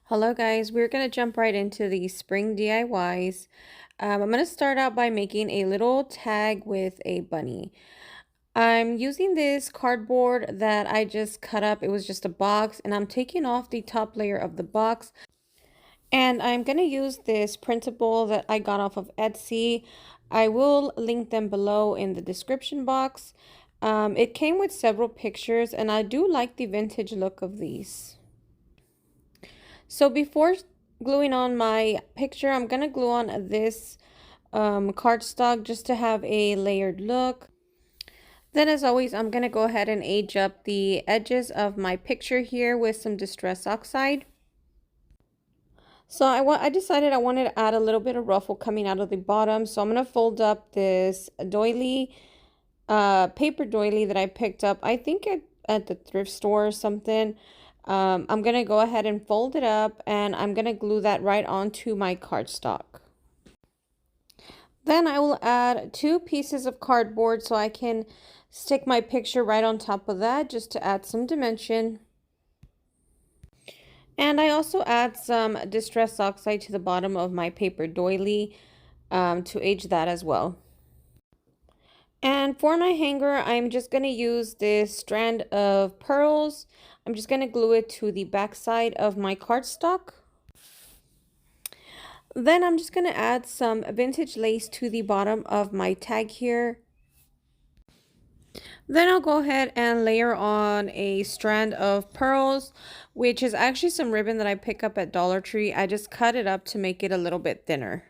Hello guys, we're going to jump right into the spring DIYs. I'm going to start out by making a little tag with a bunny. I'm using this cardboard that I just cut up. It was just a box, and I'm taking off the top layer of the box. And I'm going to use this printable that I got off of Etsy. I will link them below in the description box. It came with several pictures, and I do like the vintage look of these. So before gluing on my picture, I'm going to glue on this cardstock just to have a layered look. Then as always, I'm going to go ahead and age up the edges of my picture here with some Distress Oxide. So I decided I wanted to add a little bit of ruffle coming out of the bottom. So I'm going to fold up this doily, paper doily that I picked up, I think at the thrift store or something. I'm going to go ahead and fold it up, and I'm going to glue that right onto my cardstock. Then I will add 2 pieces of cardboard so I can stick my picture right on top of that just to add some dimension. And I also add some Distress Oxide to the bottom of my paper doily to age that as well. And for my hanger, I'm just going to use this strand of pearls. I'm just going to glue it to the back side of my cardstock. Then I'm just going to add some vintage lace to the bottom of my tag here. Then I'll go ahead and layer on a strand of pearls, which is actually some ribbon that I pick up at Dollar Tree. I just cut it up to make it a little bit thinner.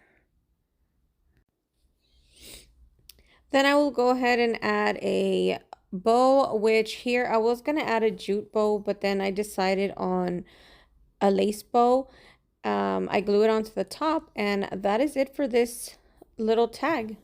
Then I will go ahead and add a bow, which here I was going to add a jute bow, but then I decided on a lace bow. I glue it onto the top, and that is it for this little tag.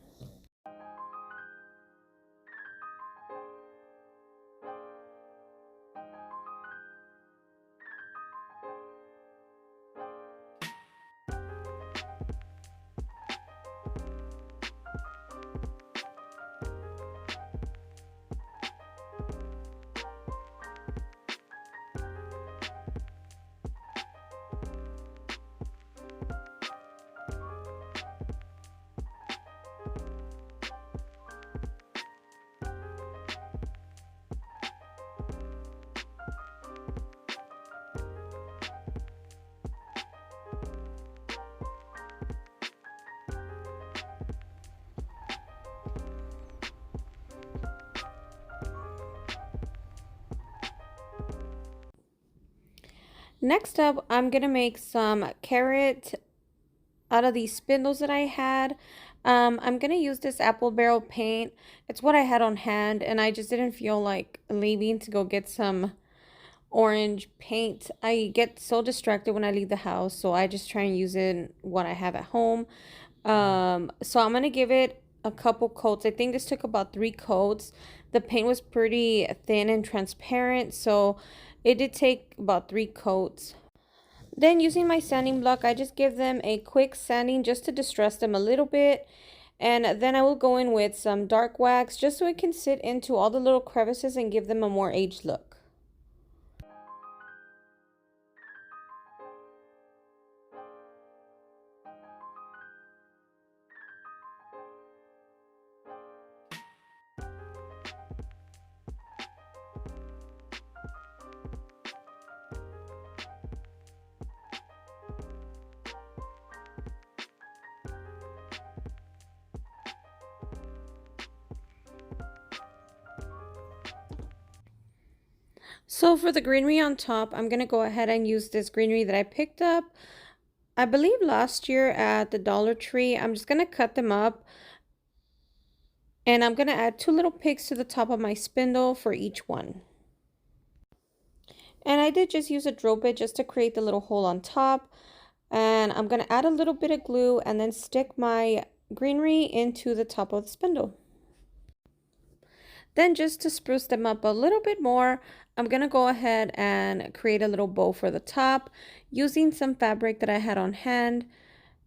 Next up, I'm going to make some carrot out of these spindles that I had. I'm going to use this apple barrel paint. It's what I had on hand, and I just didn't feel like leaving to go get some orange paint. I get so distracted when I leave the house, so I just try and use it what I have at home. So I'm going to give it a couple coats. I think this took about 3 coats. The paint was pretty thin and transparent, so it did take about 3 coats. Then using my sanding block, I just give them a quick sanding just to distress them a little bit. And then I will go in with some dark wax just so it can sit into all the little crevices and give them a more aged look. So for the greenery on top, I'm going to go ahead and use this greenery that I picked up, I believe last year at the Dollar Tree. I'm just going to cut them up, and I'm going to add 2 little picks to the top of my spindle for each one. And I did just use a drill bit just to create the little hole on top. And I'm going to add a little bit of glue and then stick my greenery into the top of the spindle. Then just to spruce them up a little bit more, I'm going to go ahead and create a little bow for the top using some fabric that I had on hand.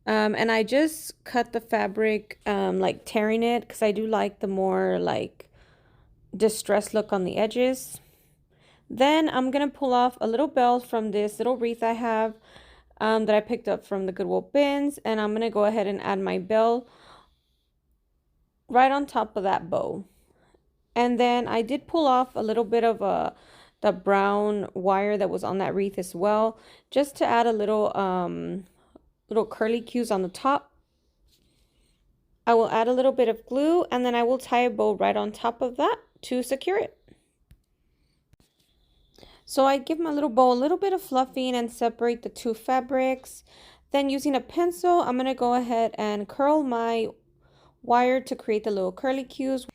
And I just cut the fabric like tearing it because I do like the more like distressed look on the edges. Then I'm going to pull off a little bell from this little wreath I have. that I picked up from the Goodwill bins, and I'm going to go ahead and add my bell right on top of that bow. And then I did pull off a little bit of the brown wire that was on that wreath as well, just to add a little curly cues on the top. I will add a little bit of glue, and then I will tie a bow right on top of that to secure it. So I give my little bow a little bit of fluffing and separate the two fabrics. Then using a pencil, I'm going to go ahead and curl my wire to create the little curly cues.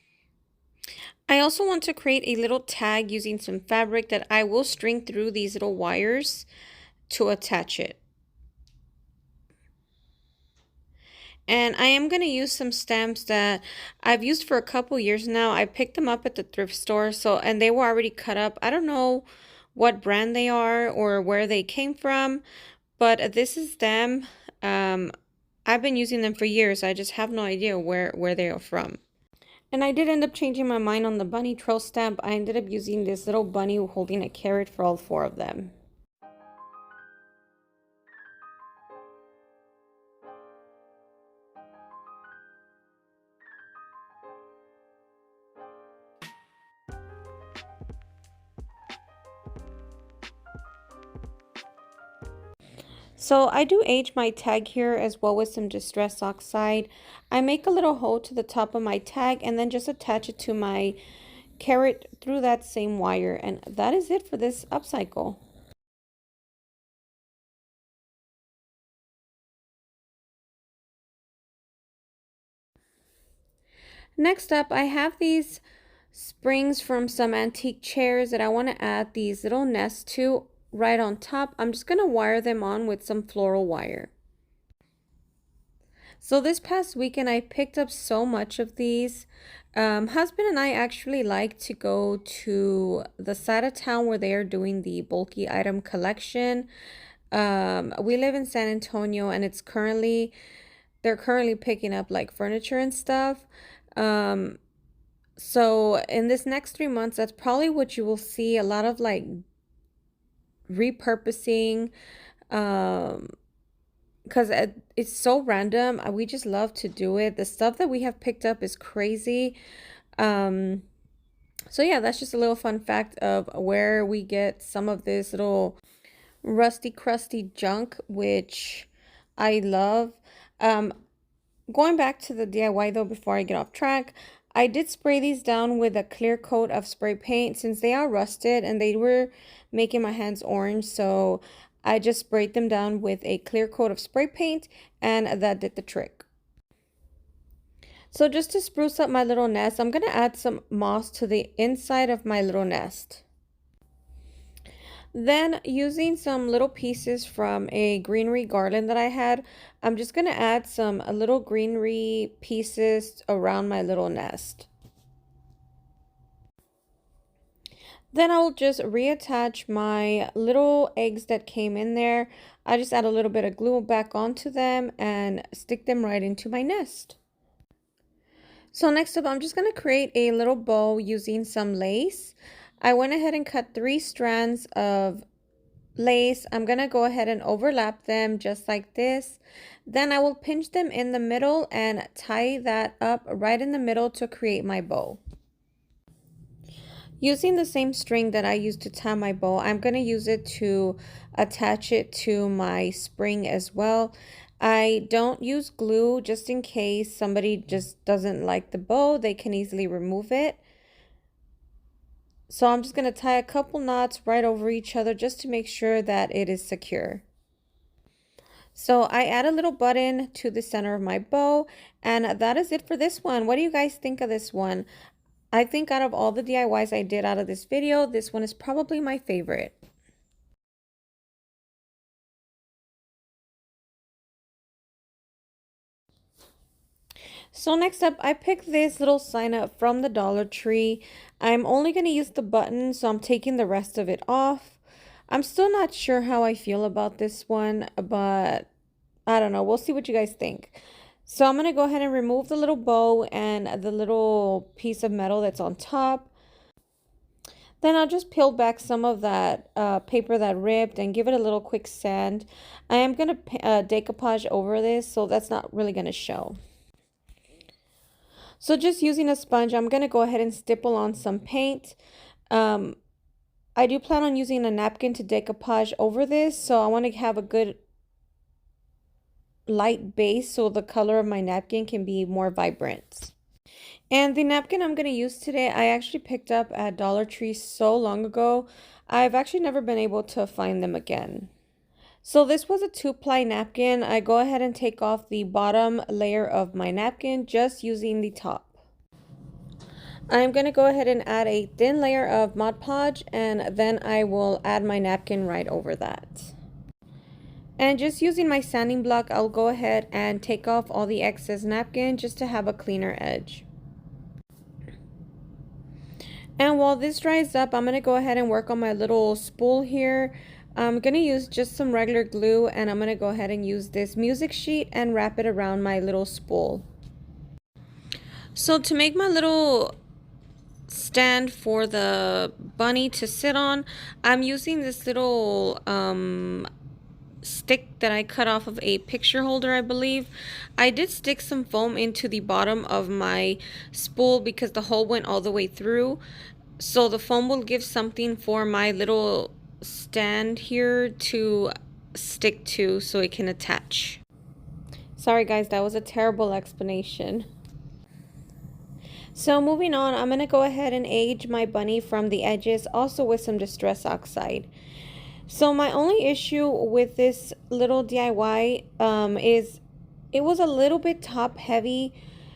I also want to create a little tag using some fabric that I will string through these little wires to attach it. And I am going to use some stamps that I've used for a couple years now. I picked them up at the thrift store, and they were already cut up. I don't know what brand they are or where they came from, but this is them. I've been using them for years. I just have no idea where they are from. And I did end up changing my mind on the bunny trail stamp. I ended up using this little bunny holding a carrot for all four of them. So I do age my tag here as well with some Distress Oxide. I make a little hole to the top of my tag and then just attach it to my carrot through that same wire. And that is it for this upcycle. Next up, I have these springs from some antique chairs that I want to add these little nests to right on top. I'm just going to wire them on with some floral wire. So this past weekend, I picked up so much of these. Husband and I actually like to go to the side of town where they are doing the bulky item collection. We live in San Antonio, and they're currently picking up like furniture and stuff. So in this next 3 months, that's probably what you will see, a lot of like repurposing, because it's so random. We just love to do it. The stuff that we have picked up is crazy. So yeah, that's just a little fun fact of where we get some of this little rusty, crusty junk, which I love. Going back to the DIY though, before I get off track, I did spray these down with a clear coat of spray paint since they are rusted and they were making my hands orange. So I just sprayed them down with a clear coat of spray paint, and that did the trick. So just to spruce up my little nest, I'm going to add some moss to the inside of my little nest. Then using some little pieces from a greenery garland that I had, I'm just going to add some little greenery pieces around my little nest. Then I'll just reattach my little eggs that came in there. I just add a little bit of glue back onto them and stick them right into my nest. So next up, I'm just going to create a little bow using some lace. I went ahead and cut 3 strands of lace. I'm going to go ahead and overlap them just like this. Then I will pinch them in the middle and tie that up right in the middle to create my bow. Using the same string that I used to tie my bow, I'm going to use it to attach it to my spring as well. I don't use glue just in case somebody just doesn't like the bow. They can easily remove it. So I'm just going to tie a couple knots right over each other just to make sure that it is secure. So I add a little button to the center of my bow, and that is it for this one. What do you guys think of this one? I think out of all the DIYs I did out of this video, this one is probably my favorite. So next up, I picked this little sign up from the Dollar Tree. I'm only going to use the button, so I'm taking the rest of it off. I'm still not sure how I feel about this one, but I don't know. We'll see what you guys think. So I'm going to go ahead and remove the little bow and the little piece of metal that's on top. Then I'll just peel back some of that paper that ripped and give it a little quick sand. I am going to decoupage over this, so that's not really going to show. So just using a sponge, I'm going to go ahead and stipple on some paint. I do plan on using a napkin to decoupage over this, so I want to have a good light base so the color of my napkin can be more vibrant. And the napkin I'm going to use today, I actually picked up at Dollar Tree so long ago. I've actually never been able to find them again. So this was a 2-ply napkin. I go ahead and take off the bottom layer of my napkin just using the top. I'm going to go ahead and add a thin layer of Mod Podge, and then I will add my napkin right over that. And just using my sanding block, I'll go ahead and take off all the excess napkin just to have a cleaner edge. And while this dries up, I'm going to go ahead and work on my little spool here. I'm going to use just some regular glue, and I'm going to go ahead and use this music sheet and wrap it around my little spool. So to make my little stand for the bunny to sit on, I'm using this little stick that I cut off of a picture holder, I believe. I did stick some foam into the bottom of my spool because the hole went all the way through, so the foam will give something for my little stand here to stick to so it can attach. Sorry guys, that was a terrible explanation. So moving on, I'm going to go ahead and age my bunny from the edges, also with some Distress Oxide. So my only issue with this little DIY is it was a little bit top heavy.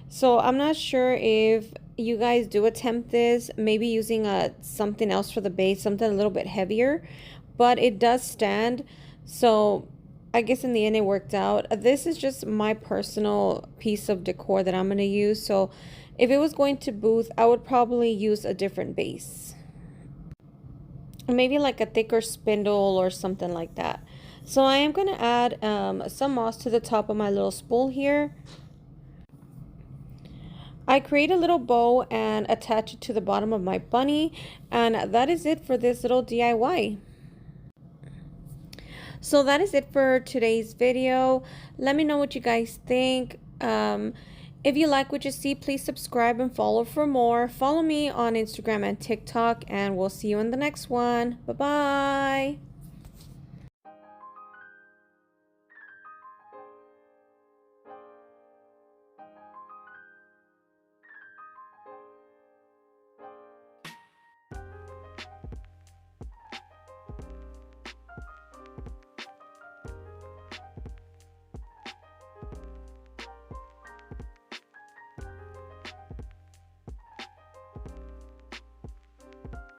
So I'm not sure if you guys do attempt this, maybe using something else for the base, something a little bit heavier, but it does stand. So I guess in the end it worked out. This is just my personal piece of decor that I'm going to use. So if it was going to booth, I would probably use a different base. Maybe like a thicker spindle or something like that. So I am going to add some moss to the top of my little spool here. I create a little bow and attach it to the bottom of my bunny, and that is it for this little DIY. So that is it for today's video. Let me know what you guys think. If you like what you see, please subscribe and follow for more. Follow me on Instagram and TikTok, and we'll see you in the next one. Bye-bye.